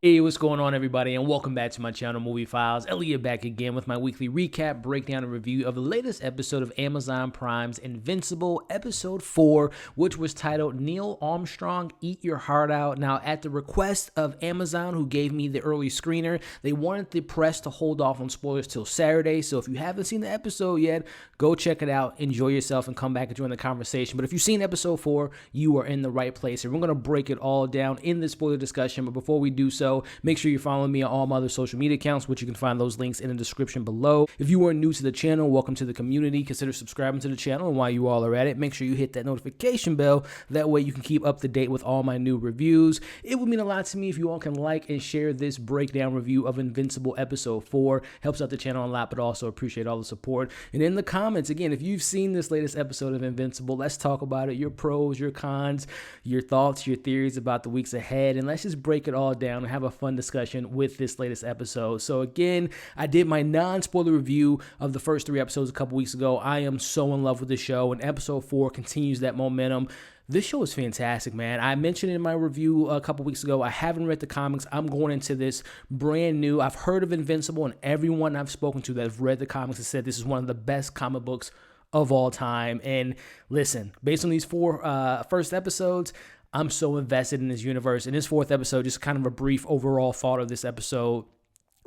Hey, what's going on, everybody, and welcome back to my channel, Movie Files. Elliot back again with my weekly recap, breakdown, and review of the latest episode of Amazon Prime's Invincible, Episode 4, which was titled Neil Armstrong, Eat Your Heart Out. Now, at the request of Amazon, who gave me the early screener, they wanted the press to hold off on spoilers till Saturday, so if you haven't seen the episode yet, go check it out, enjoy yourself, and come back and join the conversation. But if you've seen Episode 4, you are in the right place, and we're going to break it all down in this spoiler discussion. But before we do so, make sure you're following me on all my other social media accounts, which you can find those links in the description below. If you are new to the channel, welcome to the community. Consider subscribing to the channel, and while you all are at it, make sure you hit that notification bell. That way you can keep up to date with all my new reviews. It would mean a lot to me if you all can like and share this breakdown review of Invincible Episode 4. Helps out the channel a lot, but also appreciate all the support. And in the comments, again, if you've seen this latest episode of Invincible, let's talk about it. Your pros, your cons, your thoughts, your theories about the weeks ahead, and let's just break it all down and have a fun discussion with this latest episode. So again, I did my non-spoiler review of the first 3 episodes a couple weeks ago. I am so in love with the show, and episode 4 continues that momentum. This show is fantastic, man. I mentioned in my review a couple weeks ago, I haven't read the comics. I'm going into this brand new. I've heard of Invincible, and everyone I've spoken to that have read the comics has said this is one of the best comic books of all time. And listen, based on these 4 first episodes, I'm so invested in this universe. In this 4th episode, just kind of a brief overall thought of this episode.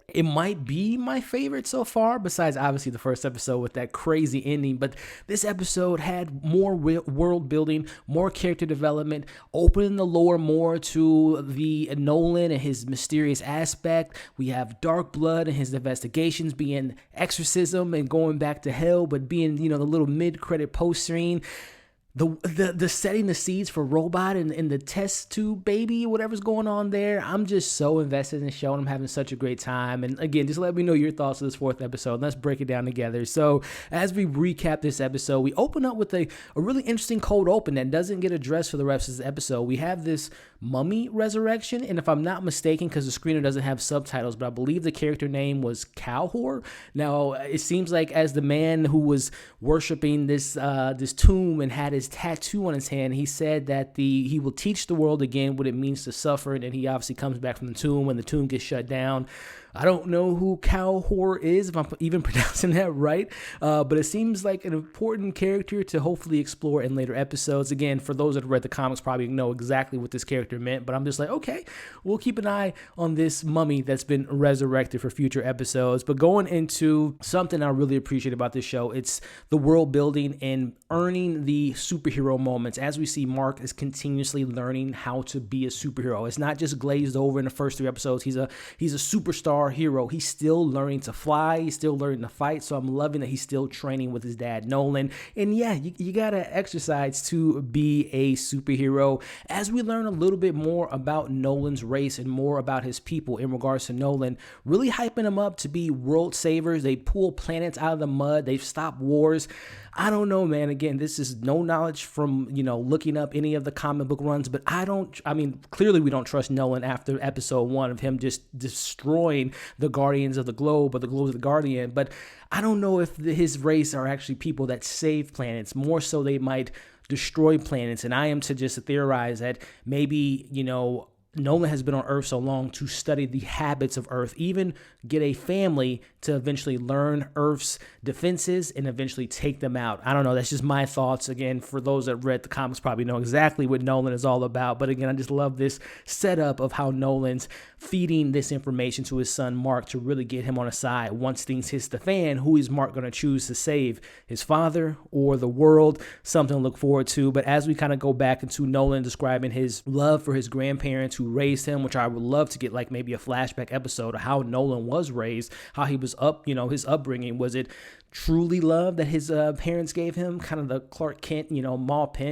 It might be my favorite so far, besides obviously the first episode with that crazy ending. But this episode had more world building, more character development, opening the lore more to the Nolan and his mysterious aspect. We have Dark Blood and his investigations being exorcism and going back to hell, but being, the little mid-credit post screen. The setting the seeds for Robot and the test tube baby, whatever's going on there. I'm just so invested in the show, and I'm having such a great time. And again, just let me know your thoughts of this 4th episode. Let's break it down together. So as we recap this episode, we open up with a really interesting cold open that doesn't get addressed for the rest of this episode. We have this mummy resurrection, and if I'm not mistaken, because the screener doesn't have subtitles, but I believe the character name was Cowhor. Now, it seems like as the man who was worshiping this tomb and had his tattoo on his hand, he said that he will teach the world again what it means to suffer, and then he obviously comes back from the tomb when the tomb gets shut down. I don't know who Cowhor is, if I'm even pronouncing that right, but it seems like an important character to hopefully explore in later episodes. Again, for those that have read the comics probably know exactly what this character meant, but I'm just like, okay, we'll keep an eye on this mummy that's been resurrected for future episodes. But going into something I really appreciate about this show, it's the world building and earning the superhero moments. As we see, Mark is continuously learning how to be a superhero. It's not just glazed over in the first 3 episodes. He's a superstar hero. He's still learning to fly. He's still learning to fight. So I'm loving that he's still training with his dad, Nolan. And yeah, you gotta exercise to be a superhero. As we learn a little bit more about Nolan's race and more about his people in regards to Nolan, really hyping him up to be world savers. They pull planets out of the mud. They've stopped wars. I don't know, man. Again, this is no knowledge from, looking up any of the comic book runs, but clearly we don't trust Nolan after episode 1 of him just destroying the Guardians of the Globe, or the Globe of the Guardian. But I don't know if his race are actually people that save planets. More so they might destroy planets. And I am to just theorize that maybe, Nolan has been on Earth so long to study the habits of Earth, even get a family to eventually learn Earth's defenses and eventually take them out. I don't know. That's just my thoughts. Again, for those that read the comics probably know exactly what Nolan is all about. But again, I just love this setup of how Nolan's feeding this information to his son, Mark, to really get him on his side. Once things hits the fan, who is Mark going to choose to save? His father or the world? Something to look forward to. But as we kind of go back into Nolan describing his love for his grandparents who raised him, which I would love to get like maybe a flashback episode of how Nolan was raised, how he was up, his upbringing. Was it truly love that his parents gave him, kind of the Clark Kent, Martha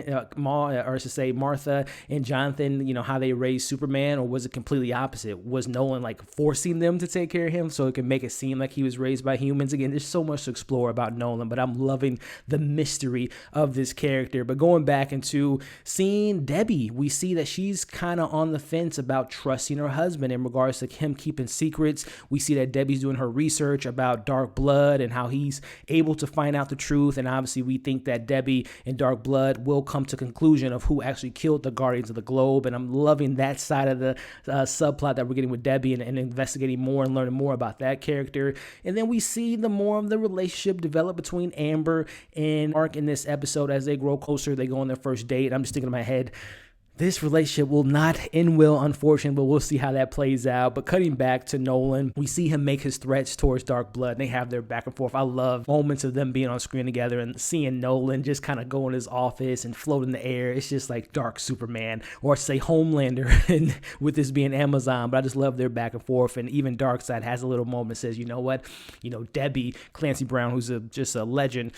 and Jonathan, how they raised Superman? Or was it completely opposite? Was Nolan like forcing them to take care of him so it could make it seem like he was raised by humans? Again, there's so much to explore about Nolan, but I'm loving the mystery of this character. But going back into seeing Debbie, we see that she's kind of on the fence about trusting her husband in regards to him keeping secrets. We see that Debbie's doing her research about Dark Blood and how he's able to find out the truth. And obviously we think that Debbie and Dark Blood will come to conclusion of who actually killed the Guardians of the Globe. And I'm loving that side of the subplot that we're getting with Debbie and investigating more and learning more about that character. And then we see the more of the relationship develop between Amber and Mark in this episode as they grow closer. They go on their first date. I'm just thinking in my head, this relationship will not end well, unfortunately, but we'll see how that plays out. But cutting back to Nolan, we see him make his threats towards Dark Blood, and they have their back and forth. I love moments of them being on screen together and seeing Nolan just kind of go in his office and float in the air. It's just like Dark Superman, or say Homelander, and with this being Amazon. But I just love their back and forth. And even Darkseid has a little moment that says, you know what, Debbie, Clancy Brown, who's just a legend,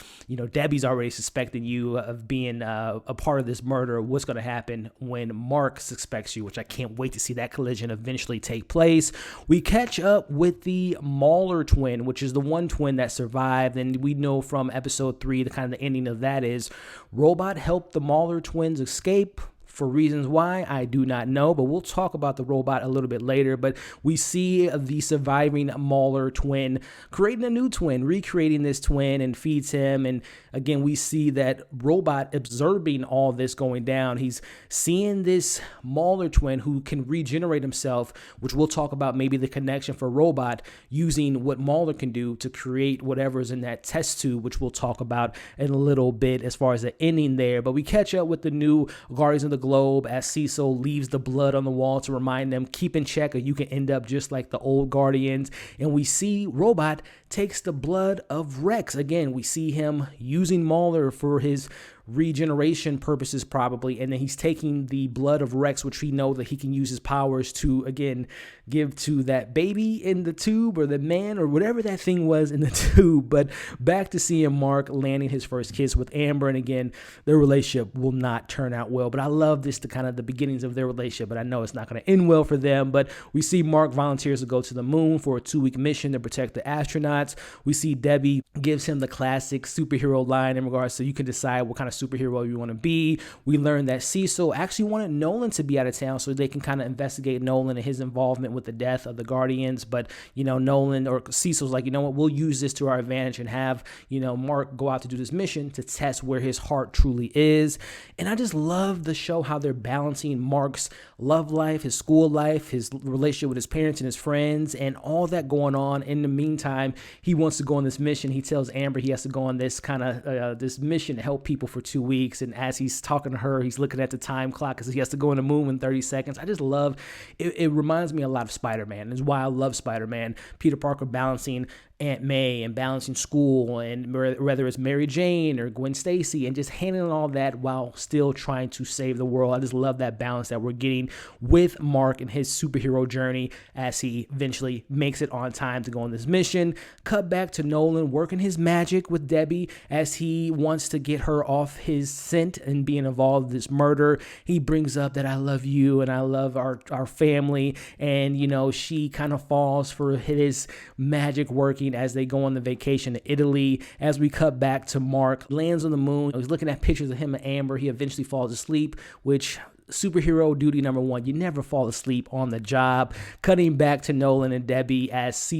Debbie's already suspecting you of being a part of this murder. What's going to happen when Mark suspects you, which I can't wait to see that collision eventually take place. We catch up with the Mauler twin, which is the one twin that survived, and we know from episode 3, the kind of the ending of that is Robot helped the Mauler twins escape. For reasons why, I do not know, but we'll talk about the robot a little bit later. But we see the surviving Mauler twin creating a new twin, recreating this twin, and feeds him. And again, we see that robot observing all this going down. He's seeing this Mauler twin who can regenerate himself, which we'll talk about maybe the connection for robot using what Mauler can do to create whatever's in that test tube, which we'll talk about in a little bit as far as the ending there. But we catch up with the new Guardians of the Globe as Cecil leaves the blood on the wall to remind them, keep in check or you can end up just like the old Guardians. And we see Robot takes the blood of Rex. Again, we see him using Mauler for his regeneration purposes probably, and then he's taking the blood of Rex, which we know that he can use his powers to again give to that baby in the tube, or the man, or whatever that thing was in the tube. But back to seeing Mark landing his first kiss with Amber, and again, their relationship will not turn out well. But I love this, the kind of the beginnings of their relationship, but I know it's not going to end well for them. But we see Mark volunteers to go to the moon for a 2-week mission to protect the astronauts. We see Debbie gives him the classic superhero line in regards to you can decide what kind of superhero you want to be. We learned that Cecil actually wanted Nolan to be out of town so they can kind of investigate Nolan and his involvement with the death of the Guardians. But, Nolan or Cecil's like, we'll use this to our advantage and have, Mark go out to do this mission to test where his heart truly is. And I just love the show, how they're balancing Mark's love life, his school life, his relationship with his parents and his friends, and all that going on. In the meantime, he wants to go on this mission. He tells Amber he has to go on this kind of this mission to help people for 2 weeks. And as he's talking to her, he's looking at the time clock because he has to go on the moon in 30 seconds. I just love it. It reminds me a lot of Spider-Man. It's why I love Spider-Man. Peter Parker balancing Aunt May and balancing school, and whether it's Mary Jane or Gwen Stacy, and just handling all that while still trying to save the world. I just love that balance that we're getting with Mark and his superhero journey as he eventually makes it on time to go on this mission. Cut back to Nolan working his magic with Debbie as he wants to get her off his scent and being involved in this murder. He brings up that I love you and I love our family, and she kind of falls for his magic working as they go on the vacation to Italy. As we cut back to Mark, lands on the moon. He's looking at pictures of him and Amber. He eventually falls asleep, which superhero duty number one, you never fall asleep on the job. Cutting back to Nolan and Debbie as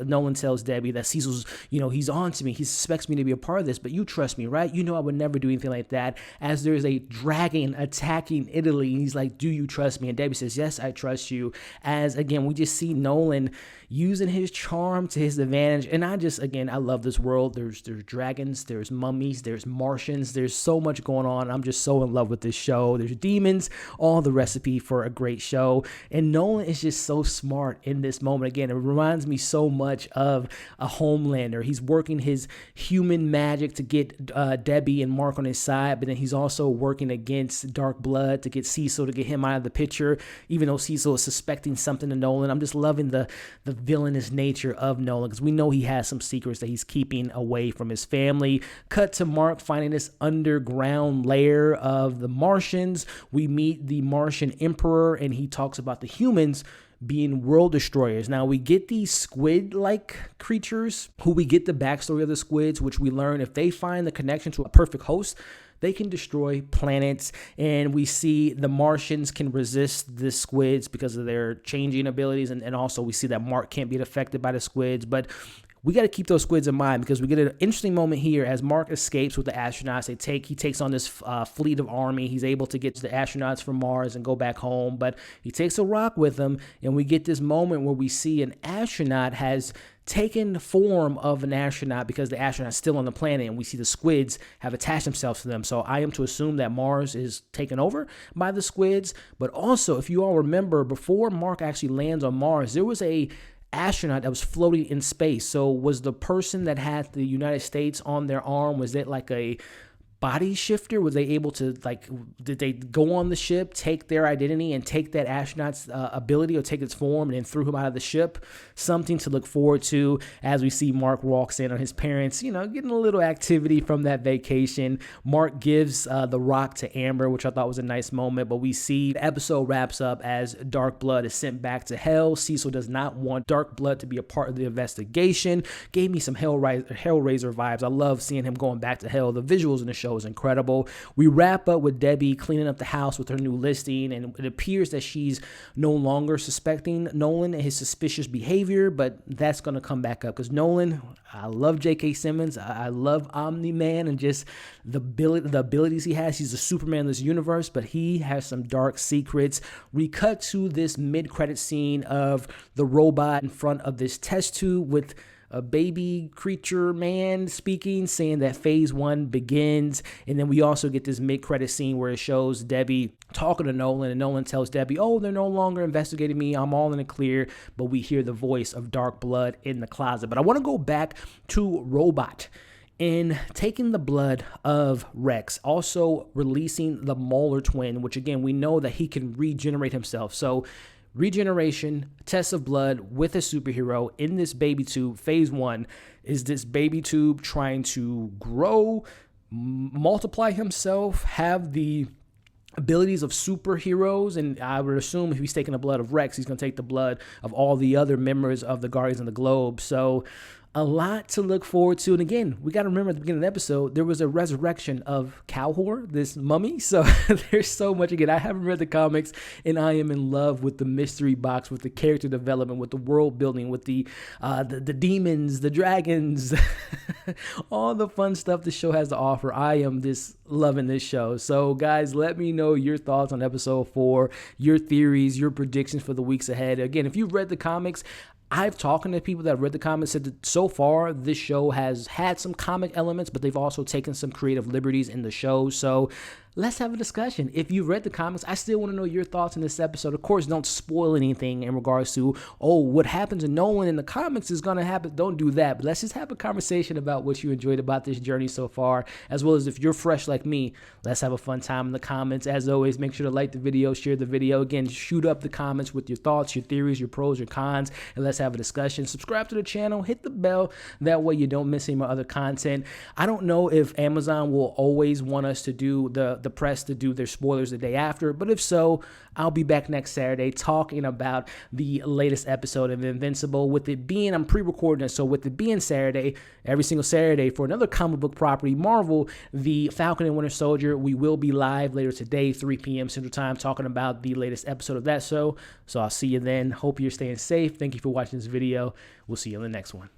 Nolan tells Debbie that Cecil's, he's on to me. He suspects me to be a part of this, but you trust me, right? I would never do anything like that. As there's a dragon attacking Italy, and he's like, do you trust me? And Debbie says, yes, I trust you. As again, we just see Nolan using his charm to his advantage. And I love this world. There's dragons, there's mummies, there's Martians, there's so much going on. I'm just so in love with this show. There's demons, all the recipe for a great show. And Nolan is just so smart in this moment. Again, it reminds me so much of a Homelander. He's working his human magic to get Debbie and Mark on his side, but then he's also working against Dark Blood to get Cecil, to get him out of the picture, even though Cecil is suspecting something to Nolan. I'm just loving the villainous nature of Nolan, because we know he has some secrets that he's keeping away from his family. Cut to Mark finding this underground lair of the Martians. We meet the Martian Emperor, and he talks about the humans being world destroyers. Now, we get these squid-like creatures who we get the backstory of the squids, which we learn if they find the connection to a perfect host, they can destroy planets. And we see the Martians can resist the squids because of their changing abilities. And also we see that Mark can't be affected by the squids. But we got to keep those squids in mind, because we get an interesting moment here as Mark escapes with the astronauts. He takes on this fleet of army. He's able to get to the astronauts from Mars and go back home, but he takes a rock with him, and we get this moment where we see an astronaut has taken the form of an astronaut because the astronaut's still on the planet, and we see the squids have attached themselves to them. So I am to assume that Mars is taken over by the squids. But also, if you all remember, before Mark actually lands on Mars, there was a astronaut that was floating in space. So was the person that had the United States on their arm, was it like a body shifter? Was they able to, like, did they go on the ship, take their identity, and take that astronaut's ability, or take its form, and then threw him out of the ship? Something to look forward to as we see Mark walks in on his parents, getting a little activity from that vacation. Mark gives the rock to Amber, which I thought was a nice moment, but we see the episode wraps up as Dark Blood is sent back to hell. Cecil does not want Dark Blood to be a part of the investigation. Gave me some Hellraiser vibes. I love seeing him going back to hell. The visuals in the show is incredible. We wrap up with Debbie cleaning up the house with her new listing, and it appears that she's no longer suspecting Nolan and his suspicious behavior, but that's going to come back up because Nolan, I love J.K. Simmons. I love Omni-Man and just the abilities he has. He's a Superman in this universe, but he has some dark secrets. We cut to this mid-credit scene of the robot in front of this test tube with a baby creature man speaking, saying that phase 1 begins. And then we also get this mid-credit scene where it shows Debbie talking to Nolan, and Nolan tells Debbie, oh, they're no longer investigating me. I'm all in the clear. But we hear the voice of Dark Blood in the closet. But I want to go back to Robot in taking the blood of Rex, also releasing the Molar twin, which again, we know that he can regenerate himself. So regeneration, test of blood with a superhero in this baby tube. Phase 1 is this baby tube trying to grow, multiply himself, have the abilities of superheroes. And I would assume if he's taking the blood of Rex, he's going to take the blood of all the other members of the Guardians of the Globe. So a lot to look forward to. And again, we got to remember at the beginning of the episode, there was a resurrection of Cowhor, this mummy. So there's so much. Again, I haven't read the comics, and I am in love with the mystery box, with the character development, with the world building, with the demons, the dragons, all the fun stuff the show has to offer. I am just loving this show. So guys, let me know your thoughts on episode 4, your theories, your predictions for the weeks ahead. Again, if you've read the comics, I've talked to people that have read the comics, said that so far this show has had some comic elements, but they've also taken some creative liberties in the show. So let's have a discussion. If you've read the comics, I still want to know your thoughts on this episode. Of course, don't spoil anything in regards to, what happens to Nolan in the comics is going to happen. Don't do that. But let's just have a conversation about what you enjoyed about this journey so far, as well as if you're fresh like me, let's have a fun time in the comments. As always, make sure to like the video, share the video. Again, shoot up the comments with your thoughts, your theories, your pros, your cons, and let's have a discussion. Subscribe to the channel, hit the bell. That way you don't miss any of my other content. I don't know if Amazon will always want us to do the press to do their spoilers the day after, but if so, I'll be back next Saturday talking about the latest episode of Invincible. With it being, I'm pre-recording it, so with it being Saturday, every single Saturday for another comic book property, Marvel, the Falcon and Winter Soldier, we will be live later today, 3 p.m. Central Time, talking about the latest episode of that show. So I'll see you then. Hope you're staying safe. Thank you for watching this video. We'll see you in the next one.